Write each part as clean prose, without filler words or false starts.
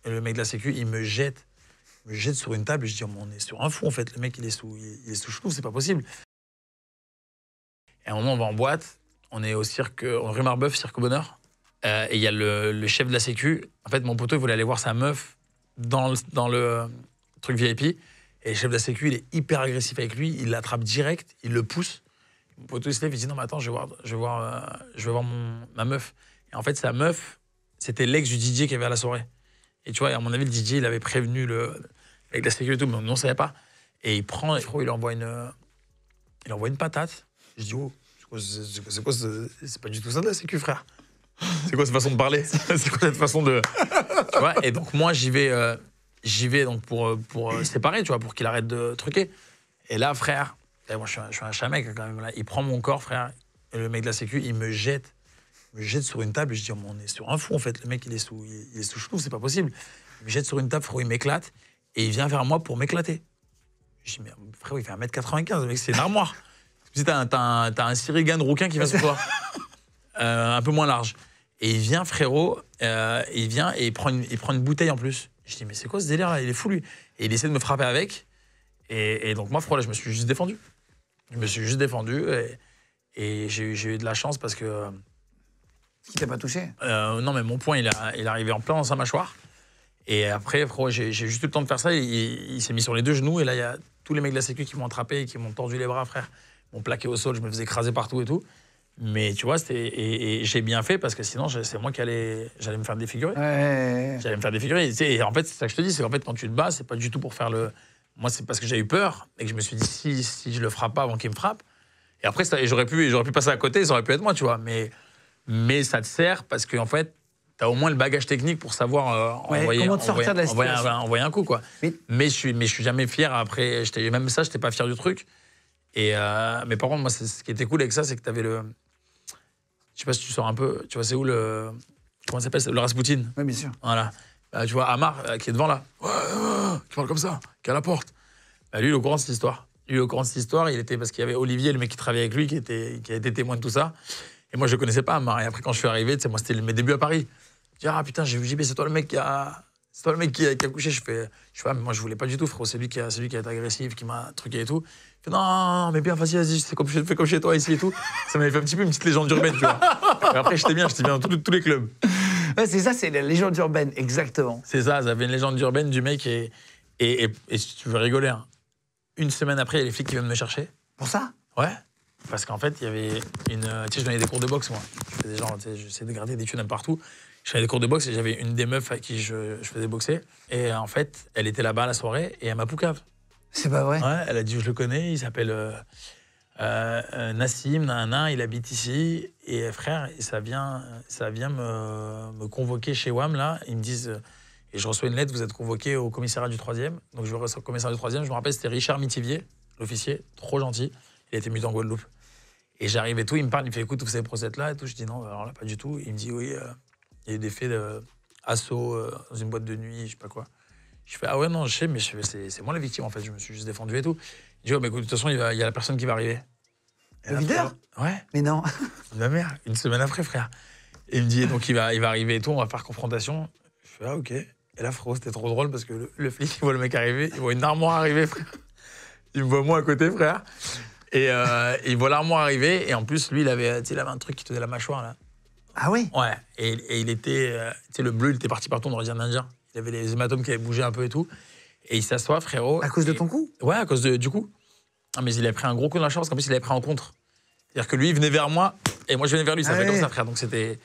Et le mec de la sécu, il me jette sur une table. Et je dis, oh, on est sur un fou, en fait. Le mec, il est sous chenouf, c'est pas possible. Et à un moment, on va en boîte. On est au cirque, rue Marbeuf, Cirque au Bonheur. Et il y a le chef de la sécu. En fait, mon poteau, il voulait aller voir sa meuf dans le truc VIP. Et le chef de la sécu, il est hyper agressif avec lui. Il l'attrape direct, il le pousse. Mon poteau, il se lève, il dit, non, mais attends, je vais voir ma meuf. Et en fait, sa meuf, c'était l'ex du DJ qui avait à la soirée. Et tu vois, à mon avis, le DJ, il avait prévenu avec la sécurité et tout, mais on ne savait pas. Et il prend, il envoie une patate. Je dis, oh, c'est quoi, c'est pas du tout ça de la sécu, frère. C'est quoi cette façon de parler? C'est quoi cette façon de... Tu vois, et donc, moi, j'y vais donc pour séparer, tu vois, pour qu'il arrête de truquer. Et là, frère, et moi, je suis un chamec quand même. Là. Il prend mon corps, frère, et le mec de la sécu, il me jette sur une table. Et je dis, oh, on est sur un fou, en fait. Le mec, il est sous chenouf, c'est pas possible. Il me jette sur une table, frérot, il m'éclate. Et il vient vers moi pour m'éclater. Je dis, mais frérot, il fait 1m95, le mec, c'est une armoire. Si t'as un sirigan rouquin qui va sur toi. Un peu moins large. Et il vient, frérot, il vient et il prend une bouteille en plus. Je dis, mais c'est quoi ce délire là? Il est fou, lui. Et il essaie de me frapper avec. Et donc, moi, frérot, là, je me suis juste défendu. Et j'ai eu de la chance parce que... Qui t'a pas touché? Non, mais mon poing, il est arrivé en plein dans sa mâchoire. Et après, frérot, j'ai juste eu le temps de faire ça. Il s'est mis sur les deux genoux. Et là, il y a tous les mecs de la sécu qui m'ont attrapé et qui m'ont tordu les bras, frère. M'ont plaqué au sol, je me faisais écraser partout et tout. Mais tu vois, et j'ai bien fait parce que sinon, c'est moi j'allais me faire défigurer. Ouais. J'allais me faire défigurer. Et en fait, c'est ça que je te dis, c'est qu'en fait, quand tu te bats, c'est pas du tout pour faire le... Moi, c'est parce que j'ai eu peur et que je me suis dit, si je le frappe pas avant qu'il me frappe. Et après, j'aurais pu passer à côté, ça aurait pu être moi, tu vois. Mais ça te sert parce qu'en fait, t'as au moins le bagage technique pour savoir envoyer un coup, quoi. Mais je suis jamais fier. Après, même ça, j'étais pas fier du truc. Mais par contre, moi, ce qui était cool avec ça, c'est que t'avais le... Je sais pas si tu sors un peu. Tu vois, c'est où le... Comment ça s'appelle? Le Rasputin. Oui, bien sûr. Voilà. Tu vois, Amar, qui est devant là. Qui parle comme ça, qui est à la porte. Lui, il est au courant de cette histoire. Il était parce qu'il y avait Olivier, le mec qui travaillait avec lui, qui a été témoin de tout ça. Et moi, je le connaissais pas, Amar. Et après, quand je suis arrivé, moi, c'était mes débuts à Paris. Je dis, ah putain, j'ai vu JB, c'est toi le mec qui a couché. Je fais, mais moi, je voulais pas du tout, frérot. C'est lui qui a été agressif, qui m'a truqué et tout. Il fait, non, mais bien, vas-y, fais comme chez toi ici et tout. Ça m'avait fait un petit peu une petite légende urbaine, tu vois. Et après, j'étais bien dans tous les clubs. Ouais, c'est ça, c'est la légende urbaine, exactement. C'est ça avait une légende urbaine du mec. Et si tu veux rigoler, hein, une semaine après, il y a les flics qui viennent me chercher. Pour ça? Ouais. Parce qu'en fait, il y avait une... Tu sais, je donnais des cours de boxe, moi. J'essayais de gratter des thunes un peu partout. Je faisais des cours de boxe et j'avais une des meufs à qui je faisais boxer. Et en fait, elle était là-bas à la soirée et elle m'a poucave. C'est pas vrai? Ouais, elle a dit, je le connais, il s'appelle Nassim, il habite ici. Et frère, ça vient me convoquer chez WAM, là. Ils me disent... et je reçois une lettre, vous êtes convoqué au commissariat du 3e. Donc je reçois au commissariat du 3e. Je me rappelle, c'était Richard Mitivier, l'officier, trop gentil. Il était muté en Guadeloupe. Et j'arrive et tout, il me parle, il me fait, écoute, vous savez le procès là et tout. Je dis, non, alors là, pas du tout. Il me dit, oui, il y a eu des faits d'assaut dans une boîte de nuit, je sais pas quoi. Je fais, ah ouais, non, je sais, mais c'est moi la victime, en fait. Je me suis juste défendu et tout. Il dit, oh, mais écoute, de toute façon, il y a la personne qui va arriver. Le videur? Ouais. Mais non. Ma mère, une semaine après, frère. Et il me dit, donc il va arriver et tout, on va faire confrontation. Je fais, ah ok. Et là, frérot, c'était trop drôle parce que le flic, il voit le mec arriver, il voit une armoire arriver, frère. Il me voit moi à côté, frère. Et il voit l'armoire arriver. Et en plus, lui, il avait un truc qui tenait la mâchoire, là. Ah oui? Ouais. Et il était... tu sais, le bleu, il était parti partout, on aurait dit un indien. Il avait les hématomes qui avaient bougé un peu et tout. Et il s'assoit, frérot. À cause de ton coup? Ouais, à cause du coup. Ah, mais il avait pris un gros coup dans la chambre parce qu'en plus, il avait pris en contre. C'est-à-dire que lui, il venait vers moi et moi, je venais vers lui. Ça fait comme ça, frère. Donc, c'était...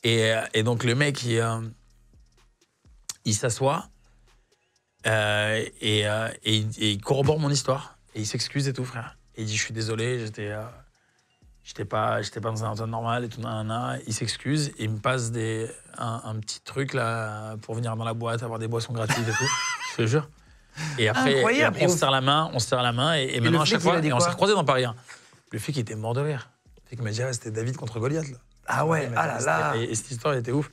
Et donc, le mec, il s'assoit et il corrobore mon histoire. Et il s'excuse et tout, frère. Et il dit, je suis désolé, j'étais pas dans un endroit normal et tout, nanana. Il s'excuse et il me passe un petit truc là pour venir dans la boîte, avoir des boissons gratuites et tout. Je te jure. Et après, on se serre la main, et maintenant à chaque fois, et on s'est recroisés dans Paris. Hein. Le flic était mort de rire. Le flic m'a dit, ah, c'était David contre Goliath là. Ah ouais, ah là là. Et cette histoire, elle était ouf.